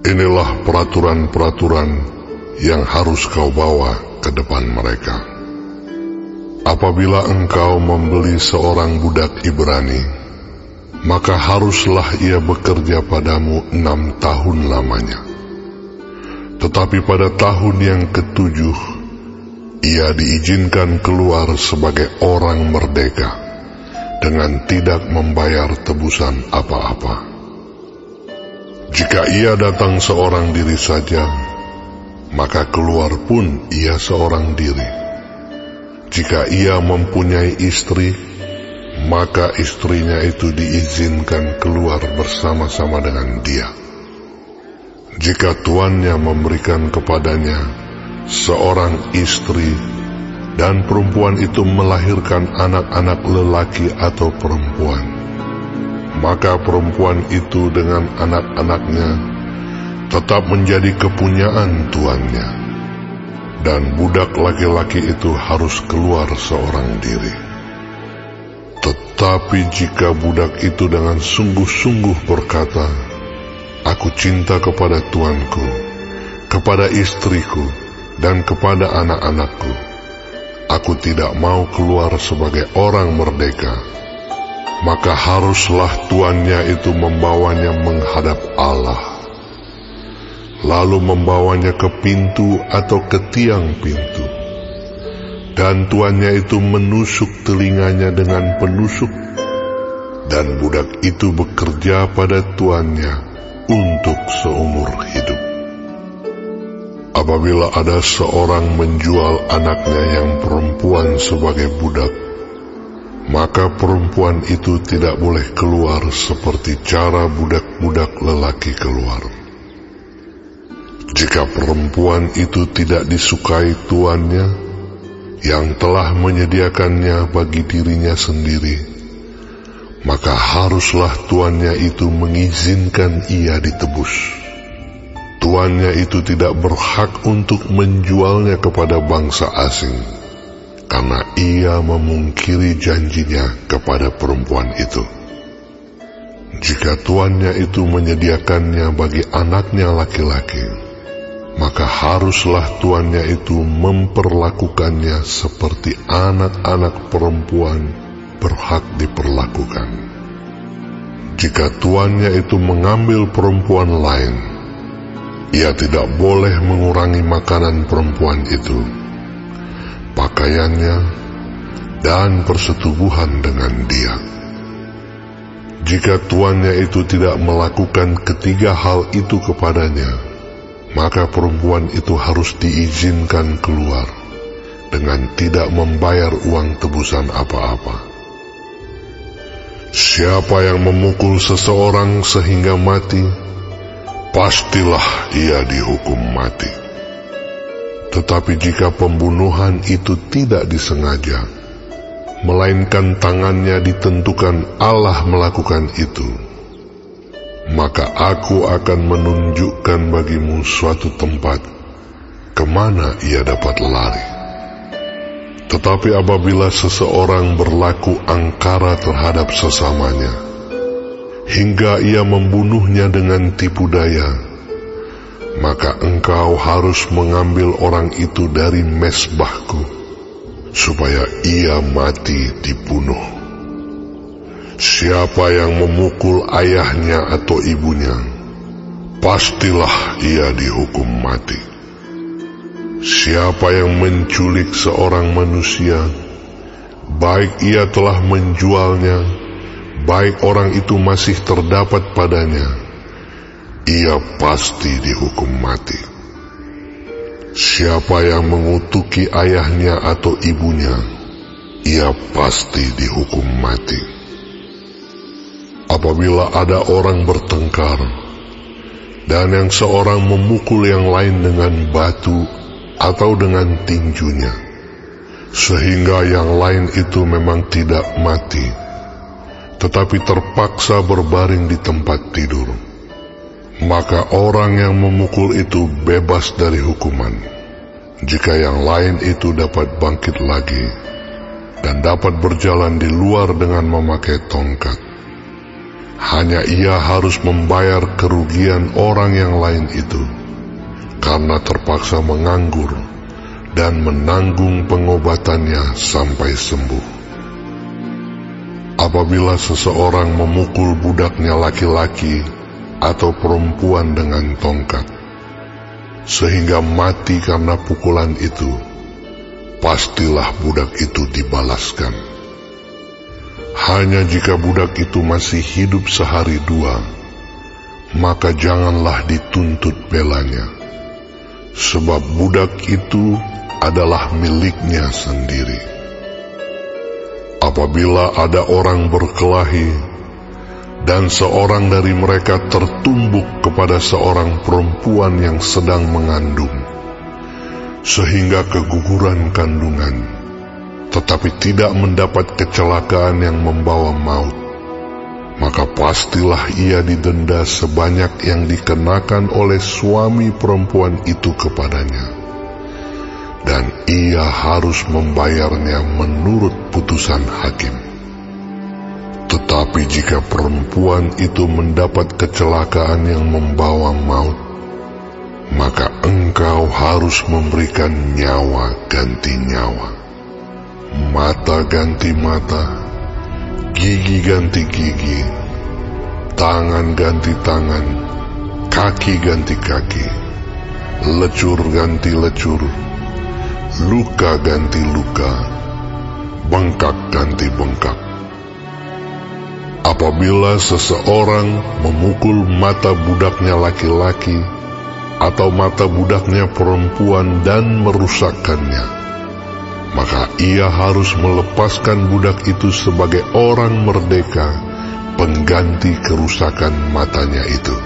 Inilah peraturan-peraturan yang harus kau bawa ke depan mereka. Apabila engkau membeli seorang budak Ibrani, maka haruslah ia bekerja padamu 6 tahun lamanya. Tetapi pada tahun yang ke-7, ia diizinkan keluar sebagai orang merdeka dengan tidak membayar tebusan apa-apa. Jika ia datang seorang diri saja, maka keluar pun ia seorang diri. Jika ia mempunyai istri, maka istrinya itu diizinkan keluar bersama-sama dengan dia. Jika tuannya memberikan kepadanya seorang istri dan perempuan itu melahirkan anak-anak lelaki atau perempuan, maka perempuan itu dengan anak-anaknya tetap menjadi kepunyaan tuannya, dan budak laki-laki itu harus keluar seorang diri. Tetapi jika budak itu dengan sungguh-sungguh berkata, "Aku cinta kepada tuanku, kepada istriku, dan kepada anak-anakku. Aku tidak mau keluar sebagai orang merdeka," maka haruslah tuannya itu membawanya menghadap Allah, lalu membawanya ke pintu atau ke tiang pintu. Dan tuannya itu menusuk telinganya dengan penusuk, dan budak itu bekerja pada tuannya untuk seumur hidup. Apabila ada seorang menjual anaknya yang perempuan sebagai budak, maka perempuan itu tidak boleh keluar seperti cara budak-budak lelaki keluar. Jika perempuan itu tidak disukai tuannya yang telah menyediakannya bagi dirinya sendiri, maka haruslah tuannya itu mengizinkan ia ditebus. Tuannya itu tidak berhak untuk menjualnya kepada bangsa asing, karena ia memungkiri janjinya kepada perempuan itu. Jika tuannya itu menyediakannya bagi anaknya laki-laki, maka haruslah tuannya itu memperlakukannya seperti anak-anak perempuan berhak diperlakukan. Jika tuannya itu mengambil perempuan lain, ia tidak boleh mengurangi makanan perempuan itu, pakaiannya, dan persetubuhan dengan dia. Jika tuannya itu tidak melakukan ketiga hal itu kepadanya, maka perempuan itu harus diizinkan keluar dengan tidak membayar uang tebusan apa-apa. Siapa yang memukul seseorang sehingga mati, pastilah ia dihukum mati. Tetapi jika pembunuhan itu tidak disengaja, melainkan tangannya ditentukan Allah melakukan itu, maka aku akan menunjukkan bagimu suatu tempat kemana ia dapat lari. Tetapi apabila seseorang berlaku angkara terhadap sesamanya, hingga ia membunuhnya dengan tipu daya, maka engkau harus mengambil orang itu dari mezbahku, supaya ia mati dibunuh. Siapa yang memukul ayahnya atau ibunya, pastilah ia dihukum mati. Siapa yang menculik seorang manusia, baik ia telah menjualnya, baik orang itu masih terdapat padanya, ia pasti dihukum mati. Siapa yang mengutuki ayahnya atau ibunya, ia pasti dihukum mati. Apabila ada orang bertengkar, dan yang seorang memukul yang lain dengan batu atau dengan tinjunya, sehingga yang lain itu memang tidak mati, tetapi terpaksa berbaring di tempat tidur, maka orang yang memukul itu bebas dari hukuman, jika yang lain itu dapat bangkit lagi dan dapat berjalan di luar dengan memakai tongkat. hanya ia harus membayar kerugian orang yang lain itu, karena terpaksa menganggur dan menanggung pengobatannya sampai sembuh. Apabila seseorang memukul budaknya laki-laki atau perempuan dengan tongkat, sehingga mati karena pukulan itu, pastilah budak itu dibalaskan. Hanya jika budak itu masih hidup sehari dua, maka janganlah dituntut belanya, sebab budak itu adalah miliknya sendiri. Apabila ada orang berkelahi, dan seorang dari mereka tertumbuk kepada seorang perempuan yang sedang mengandung, sehingga keguguran kandungan, tetapi tidak mendapat kecelakaan yang membawa maut, maka pastilah ia didenda sebanyak yang dikenakan oleh suami perempuan itu kepadanya, dan ia harus membayarnya menurut putusan hakim. Tetapi jika perempuan itu mendapat kecelakaan yang membawa maut, maka engkau harus memberikan nyawa ganti nyawa, mata ganti mata, gigi ganti gigi, tangan ganti tangan, kaki ganti kaki, lecur ganti lecur, luka ganti luka, bengkak ganti bengkak. Apabila seseorang memukul mata budaknya laki-laki atau mata budaknya perempuan dan merusakkannya, maka ia harus melepaskan budak itu sebagai orang merdeka pengganti kerusakan matanya itu.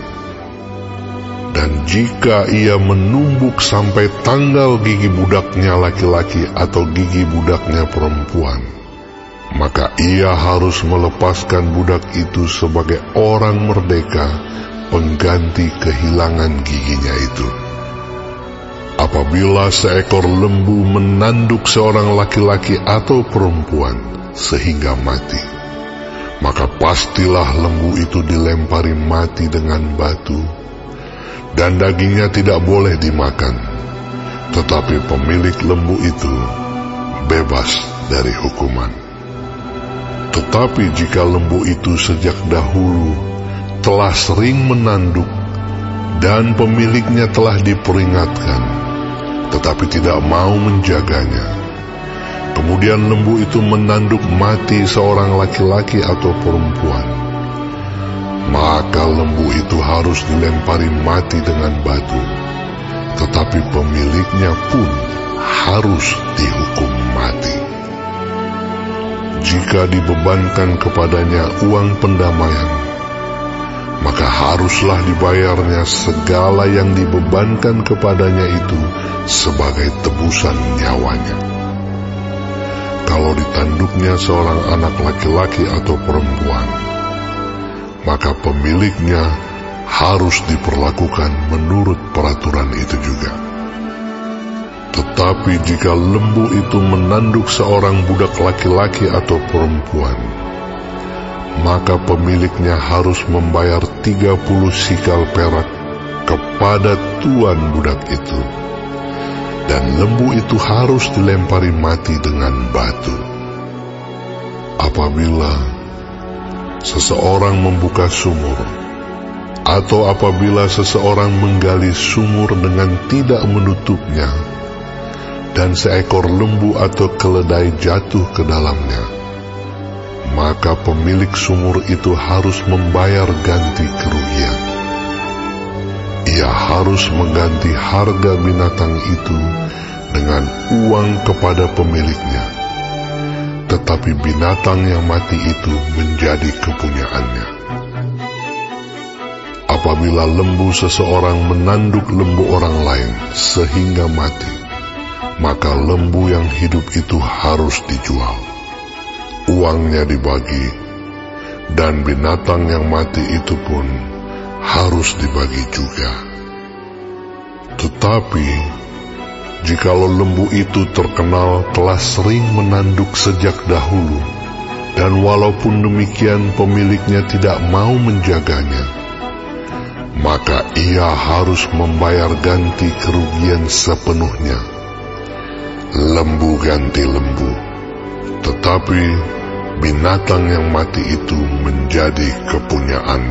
Dan jika ia menumbuk sampai tanggal gigi budaknya laki-laki atau gigi budaknya perempuan, maka ia harus melepaskan budak itu sebagai orang merdeka pengganti kehilangan giginya itu. Apabila seekor lembu menanduk seorang laki-laki atau perempuan sehingga mati, maka pastilah lembu itu dilempari mati dengan batu, dan dagingnya tidak boleh dimakan, tetapi pemilik lembu itu bebas dari hukuman. Tetapi jika lembu itu sejak dahulu telah sering menanduk dan pemiliknya telah diperingatkan, tetapi tidak mau menjaganya, kemudian lembu itu menanduk mati seorang laki-laki atau perempuan, maka lembu itu harus dilempari mati dengan batu, tetapi pemiliknya pun harus dihukum mati. Jika dibebankan kepadanya uang pendamaian, maka haruslah dibayarnya segala yang dibebankan kepadanya itu sebagai tebusan nyawanya. Kalau ditanduknya seorang anak laki-laki atau perempuan, maka pemiliknya harus diperlakukan menurut peraturan itu juga. Tetapi jika lembu itu menanduk seorang budak laki-laki atau perempuan, maka pemiliknya harus membayar 30 sikal perak kepada tuan budak itu, dan lembu itu harus dilempari mati dengan batu. Apabila seseorang membuka sumur, atau apabila seseorang menggali sumur dengan tidak menutupnya, dan seekor lembu atau keledai jatuh ke dalamnya, maka pemilik sumur itu harus membayar ganti kerugian. Ia harus mengganti harga binatang itu dengan uang kepada pemiliknya, tetapi binatang yang mati itu menjadi kepunyaannya. Apabila lembu seseorang menanduk lembu orang lain sehingga mati, maka lembu yang hidup itu harus dijual, uangnya dibagi, dan binatang yang mati itu pun harus dibagi juga. Tetapi jikalau lembu itu terkenal telah sering menanduk sejak dahulu, dan walaupun demikian pemiliknya tidak mau menjaganya, maka ia harus membayar ganti kerugian sepenuhnya, lembu ganti lembu. Tetapi binatang yang mati itu menjadi kepunyaan